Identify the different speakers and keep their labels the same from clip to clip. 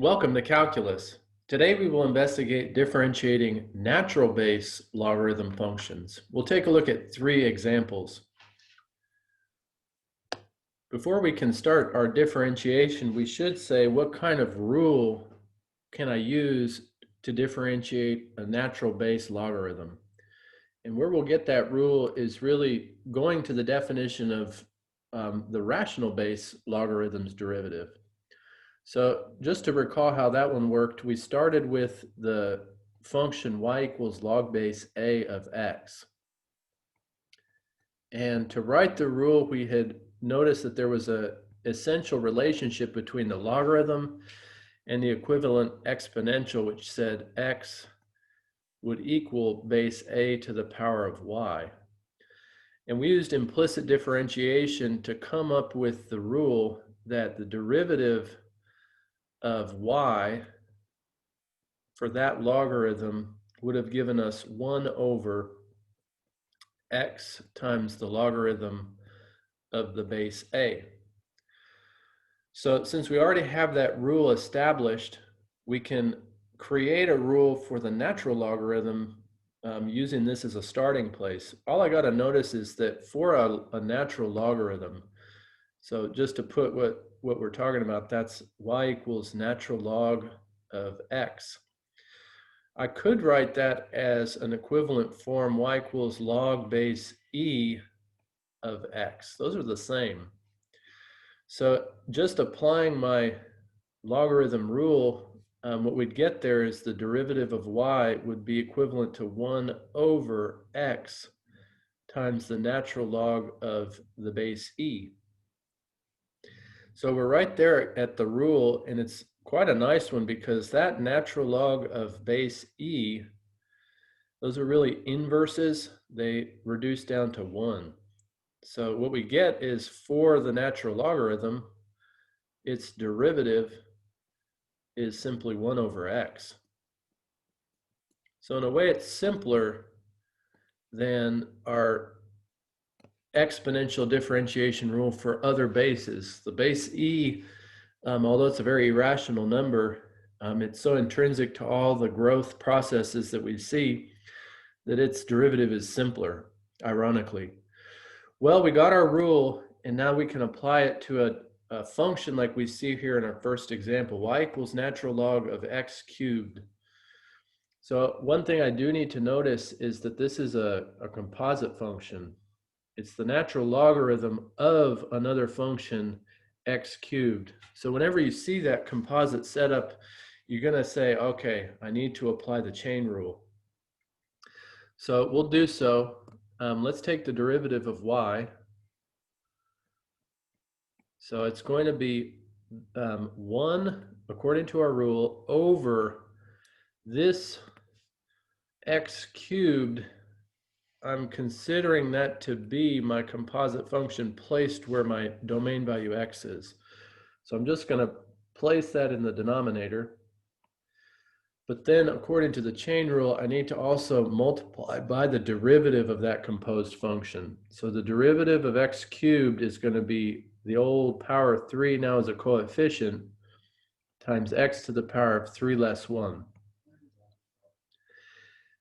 Speaker 1: Welcome to Calculus. Today we will investigate differentiating natural base logarithm functions. We'll take a look at three examples. Before we can start our differentiation, we should say what kind of rule can I use to differentiate a natural base logarithm? And where we'll get that rule is really going to the definition of the rational base logarithm's derivative. So just to recall how that one worked, we started with the function y equals log base a of x. And to write the rule, we had noticed that there was an essential relationship between the logarithm and the equivalent exponential, which said x would equal base a to the power of y. And we used implicit differentiation to come up with the rule that the derivative of y for that logarithm would have given us 1 over x times the logarithm of the base a. So since we already have that rule established, we can create a rule for the natural logarithm using this as a starting place. All I got to notice is that for a natural logarithm, so just to put what we're talking about, that's y equals natural log of x. I could write that as an equivalent form, y equals log base e of x. Those are the same. So just applying my logarithm rule, what we'd get there is the derivative of y would be equivalent to 1 over x times the natural log of the base e. So we're right there at the rule, and it's quite a nice one because that natural log of base e, those are really inverses. They reduce down to 1. So what we get is for the natural logarithm, its derivative is simply 1 over x. So in a way, it's simpler than our exponential differentiation rule for other bases. The base e, although it's a very irrational number, it's so intrinsic to all the growth processes that we see that its derivative is simpler, ironically. Well, we got our rule, and now we can apply it to a function like we see here in our first example, y equals natural log of x cubed. So one thing I do need to notice is that this is a composite function. It's the natural logarithm of another function, x cubed. So whenever you see that composite setup, you're going to say, okay, I need to apply the chain rule. So we'll do so. Let's take the derivative of y. So it's going to be 1, according to our rule, over this x cubed. I'm considering that to be my composite function placed where my domain value x is. So I'm just going to place that in the denominator. But then, according to the chain rule, I need to also multiply by the derivative of that composed function. So the derivative of x cubed is going to be the old power of 3 now as a coefficient times x to the power of 3 less 1.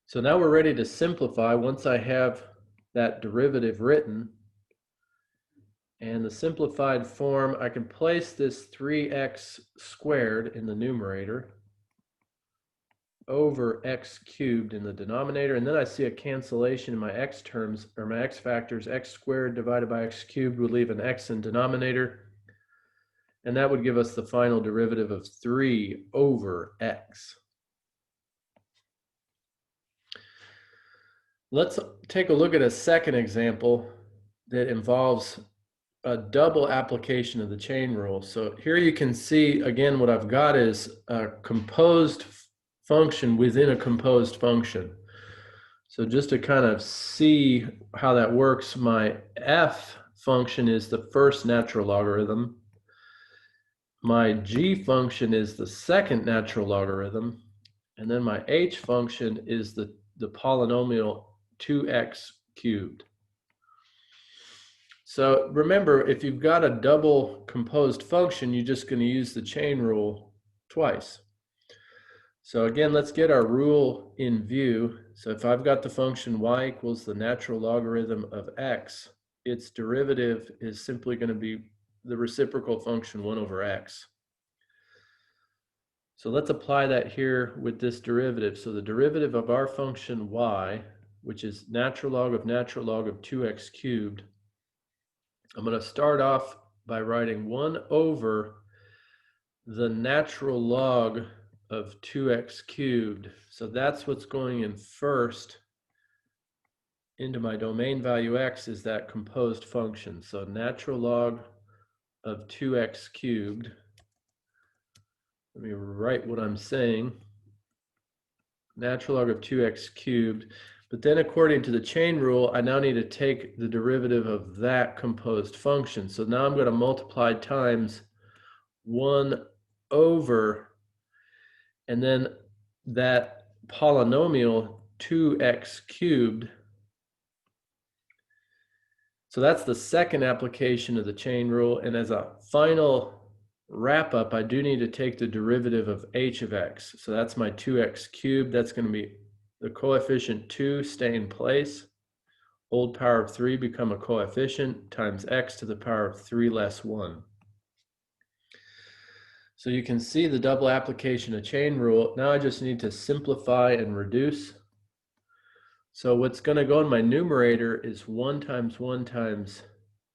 Speaker 1: So now we're ready to simplify once I have that derivative written. And the simplified form, I can place this 3x squared in the numerator over x cubed in the denominator, and then I see a cancellation in my x terms, or my x factors. X squared divided by x cubed would leave an x in denominator, and that would give us the final derivative of 3 over x. Let's take a look at a second example that involves a double application of the chain rule. So here you can see, again, what I've got is a composed function within a composed function. So just to kind of see how that works, my f function is the first natural logarithm. My g function is the second natural logarithm. And then my h function is the polynomial 2x cubed. So remember, if you've got a double composed function, you're just going to use the chain rule twice. So again, let's get our rule in view. So if I've got the function y equals the natural logarithm of x, its derivative is simply going to be the reciprocal function 1 over x. So let's apply that here with this derivative. So the derivative of our function y, which is natural log of 2x cubed, I'm going to start off by writing 1 over the natural log of 2x cubed. So that's what's going in first into my domain value x, is that composed function. So natural log of 2x cubed. Let me write what I'm saying. Natural log of 2x cubed. But then according to the chain rule, I now need to take the derivative of that composed function. So now I'm going to multiply times 1 over, and then that polynomial 2x cubed. So that's the second application of the chain rule. And as a final wrap up, I do need to take the derivative of h of x. So that's my 2x cubed. That's going to be the coefficient 2 stay in place. Old power of 3 become a coefficient times x to the power of 3 less 1. So you can see the double application of chain rule. Now I just need to simplify and reduce. So what's going to go in my numerator is 1 times 1 times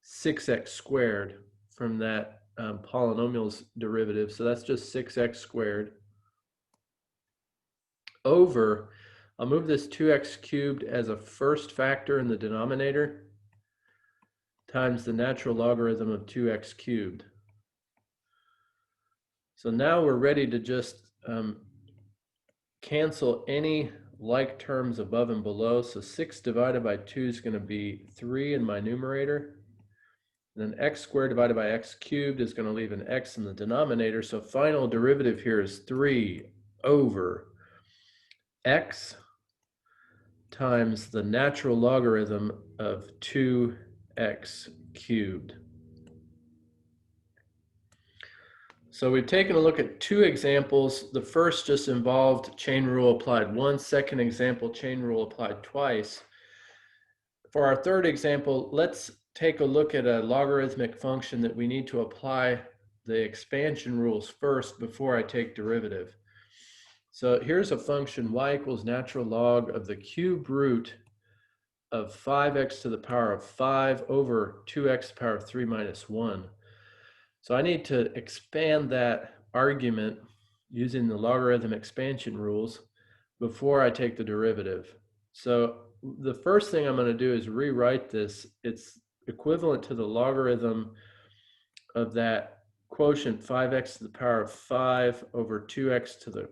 Speaker 1: 6x squared from that polynomial's derivative. So that's just 6x squared over, I'll move this 2x cubed as a first factor in the denominator times the natural logarithm of 2x cubed. So now we're ready to just cancel any like terms above and below. So 6 divided by 2 is going to be 3 in my numerator. And then x squared divided by x cubed is going to leave an x in the denominator. So final derivative here is 3 over x times the natural logarithm of 2x cubed. So we've taken a look at two examples. The first just involved chain rule applied once. Second example, chain rule applied twice. For our third example, let's take a look at a logarithmic function that we need to apply the expansion rules first before I take derivative. So here's a function y equals natural log of the cube root of 5x to the power of 5 over 2x to the power of 3 minus 1. So I need to expand that argument using the logarithm expansion rules before I take the derivative. So the first thing I'm going to do is rewrite this. It's equivalent to the logarithm of that quotient 5x to the power of 5 over 2x to the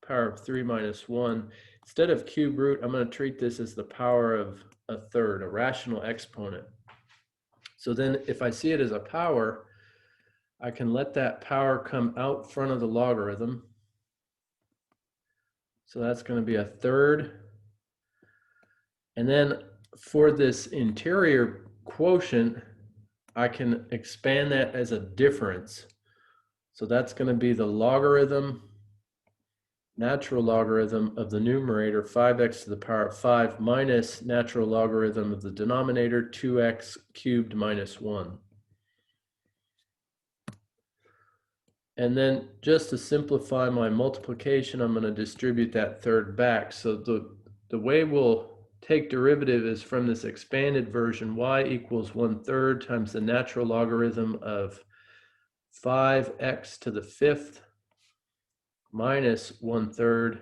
Speaker 1: power of 3 minus 1. Instead of cube root, I'm going to treat this as the power of a third, a rational exponent. So then if I see it as a power, I can let that power come out front of the logarithm. So that's going to be a third. And then for this interior quotient, I can expand that as a difference. So that's going to be the logarithm, natural logarithm of the numerator, 5x to the power of 5, minus natural logarithm of the denominator, 2x cubed minus 1. And then just to simplify my multiplication, I'm going to distribute that third back. So the way we'll take derivative is from this expanded version, y equals 1/3 times the natural logarithm of 5x to the 5th minus 1/3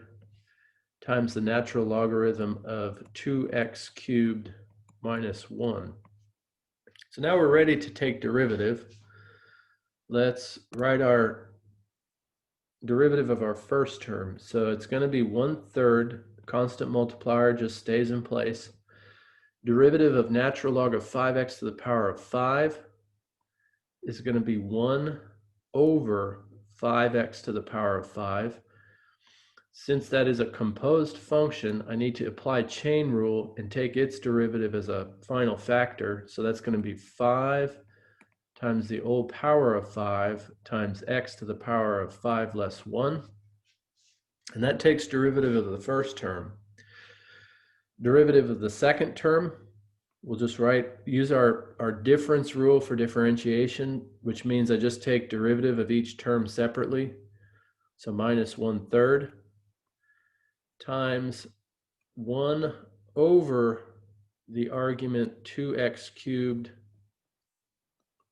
Speaker 1: times the natural logarithm of 2x cubed minus 1. So now we're ready to take derivative. Let's write our derivative of our first term. So it's going to be 1/3, constant multiplier just stays in place. Derivative of natural log of 5x to the power of 5 is going to be 1 over 5x to the power of 5. Since that is a composed function, I need to apply chain rule and take its derivative as a final factor. So that's going to be 5 times the whole power of 5 times x to the power of 5 less 1. And that takes derivative of the first term. Derivative of the second term, we'll just use our difference rule for differentiation, which means I just take derivative of each term separately. So minus 1/3 times 1 over the argument 2x cubed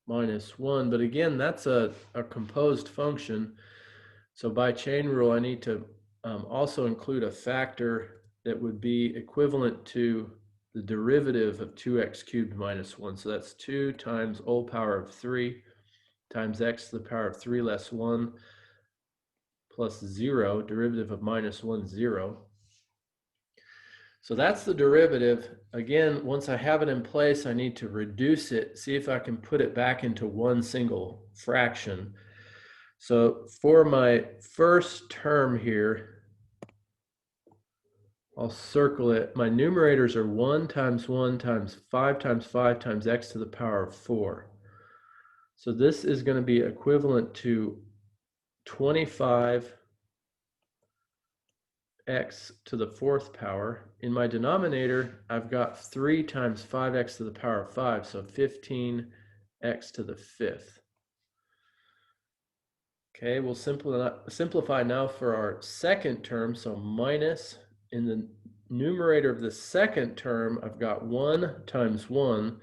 Speaker 1: minus 1. But again, that's a composed function. So by chain rule, I need to also include a factor that would be equivalent to the derivative of 2x cubed minus 1. So that's 2 times whole power of 3 times x to the power of 3 less 1 plus 0, derivative of minus 1, 0. So that's the derivative. Again, once I have it in place, I need to reduce it, see if I can put it back into one single fraction. So for my first term here, I'll circle it. My numerators are 1 times 1 times 5 times x to the power of 4. So this is going to be equivalent to 25 x to the 4th power. In my denominator, I've got 3 times 5x to the power of 5, so 15x to the 5th. Okay, we'll simplify now for our second term. So minus, in the numerator of the second term, I've got 1 times 1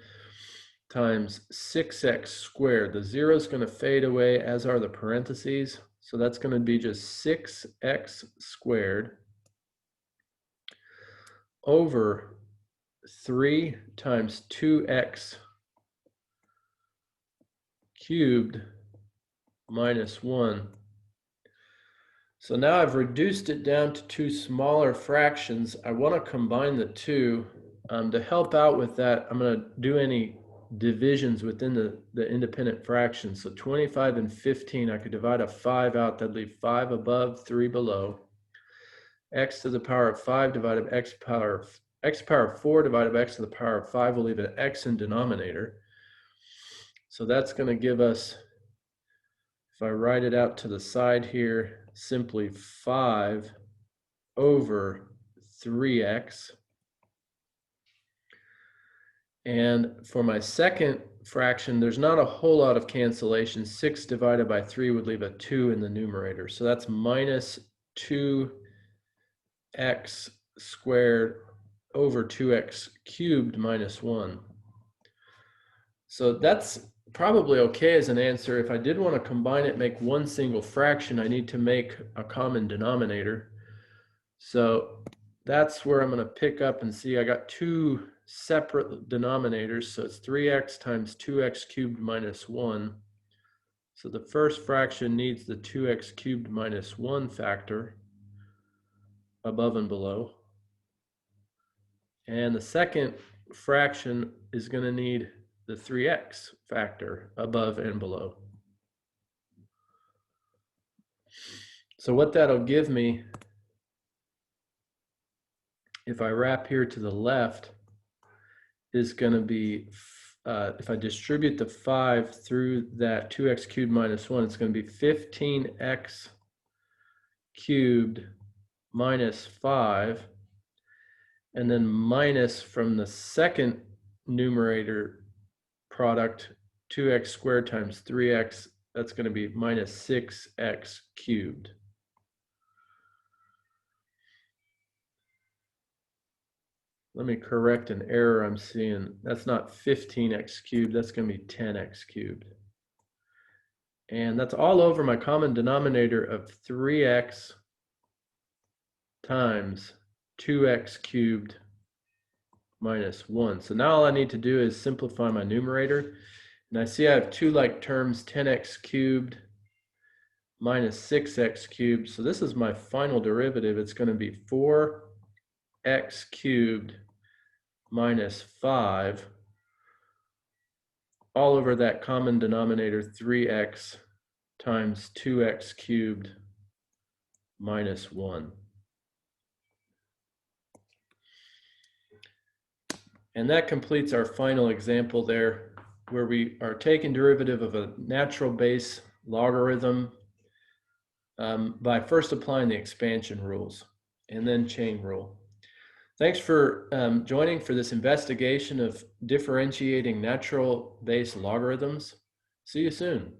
Speaker 1: times 6x squared. The 0 is going to fade away, as are the parentheses. So that's going to be just 6x squared over 3 times 2x cubed minus 1. So now I've reduced it down to two smaller fractions. I want to combine the two. To help out with that, I'm going to do any divisions within the independent fractions. So 25 and 15, I could divide a 5 out. That'd leave 5 above, 3 below. X to the power of 5 divided by x power of 4 divided by x to the power of 5 will leave an x in denominator. So that's going to give us, if I write it out to the side here, simply 5 over 3x. And for my second fraction, there's not a whole lot of cancellation. 6 divided by 3 would leave a 2 in the numerator. So that's minus 2x squared over 2x cubed minus 1. So that's probably okay as an answer. If I did want to combine it, make one single fraction, I need to make a common denominator. So that's where I'm going to pick up and see I got two separate denominators. So it's 3x times 2x cubed minus 1. So the first fraction needs the 2x cubed minus 1 factor above and below. And the second fraction is going to need the 3x factor above and below. So what that'll give me, if I wrap here to the left, is going to be, if I distribute the 5 through that 2x cubed minus 1, it's going to be 15x cubed minus 5, and then minus from the second numerator product, 2x squared times 3x, that's going to be minus 6x cubed. Let me correct an error I'm seeing. That's not 15x cubed, that's going to be 10x cubed. And that's all over my common denominator of 3x times 2x cubed minus 1. So now all I need to do is simplify my numerator. And I see I have two like terms, 10x cubed minus 6x cubed. So this is my final derivative. It's going to be 4x cubed minus 5 all over that common denominator 3x times 2x cubed minus 1. And that completes our final example there. where we are taking derivative of a natural base logarithm by first applying the expansion rules and then chain rule. Thanks for joining for this investigation of differentiating natural base logarithms. See you soon.